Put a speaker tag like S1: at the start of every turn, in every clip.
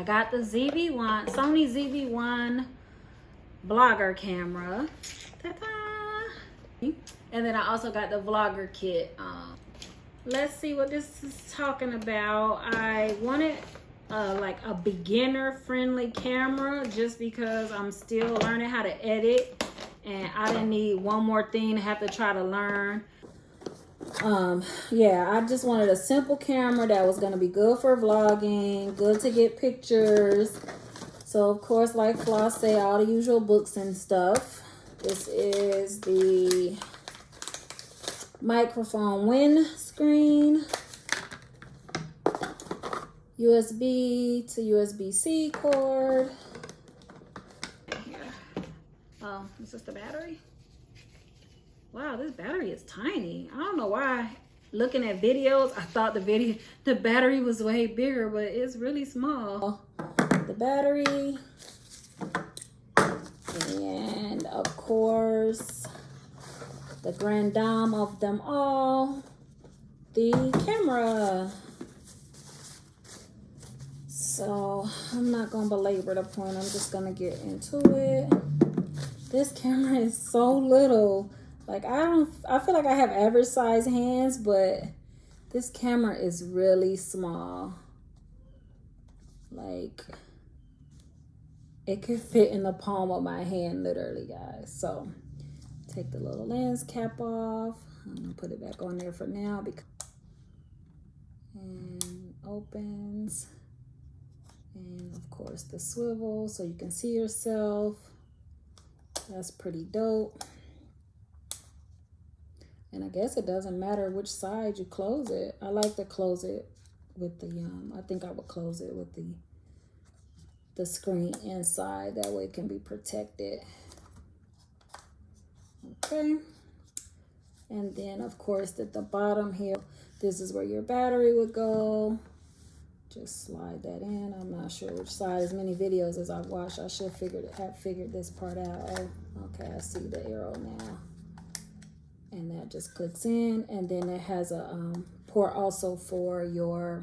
S1: I got the Sony ZV1 vlogger camera. Ta-da! And then I also got the vlogger kit. Let's see what this is talking about. I wanted like a beginner friendly camera just because I'm still learning how to edit, and I didn't need one more thing to have to try to learn. Yeah, I just wanted a simple camera that was going to be good for vlogging, good to get pictures. So of course, like Floss say, all the usual books and stuff. This is the microphone windscreen, USB to USB-C cord. Here. Oh, is this the battery? Wow, this battery is tiny. I don't know why. Looking at videos, I thought the battery was way bigger, but it's really small. The battery, and of course, the grand dame of them all, the camera. So I'm not gonna belabor the point. I'm just gonna get into it. This camera is so little. Like I feel like I have average size hands, but this camera is really small. Like it could fit in the palm of my hand, literally, guys. So take the little lens cap off. I'm gonna put it back on there for now and opens. And of course the swivel so you can see yourself. That's pretty dope. And I guess it doesn't matter which side you close it. I like to close it with the, I think I would close it with the screen inside. That way it can be protected. Okay. And then of course at the bottom here, this is where your battery would go. Just slide that in. I'm not sure which side. As many videos as I've watched, I should have figured this part out. Oh, okay, I see the arrow now. And that just clicks in, and then it has a port also for your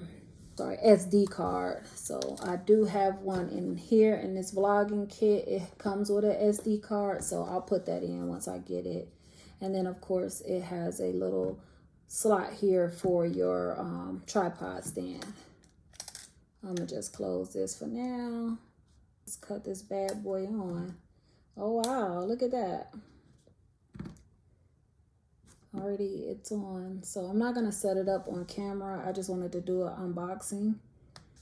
S1: SD card. So I do have one in here in this vlogging kit. It comes with an SD card, so I'll put that in once I get it. And then of course it has a little slot here for your tripod stand. I'm gonna just close this for now. Let's cut this bad boy on. Oh wow, look at that. Already it's on. So I'm not gonna set it up on camera. I just wanted to do an unboxing.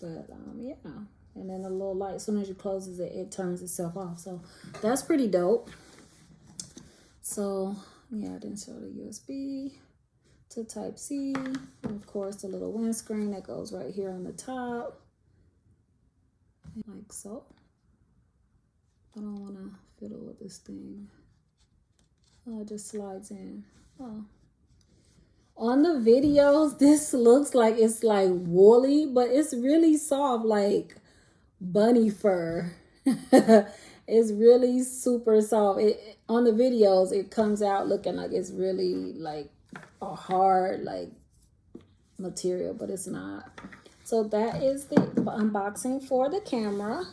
S1: But yeah. And then a little light, as soon as you close it, it turns itself off. So that's pretty dope. So yeah, I didn't show the USB to Type-C. And of course the little windscreen that goes right here on the top. Like so. I don't wanna fiddle with this thing. Oh, it just slides in. Oh. On the videos, this looks like it's like woolly, but it's really soft, like bunny fur. It's really super soft. On the videos, it comes out looking like it's really like a hard like material, but it's not. So that is the unboxing for the camera.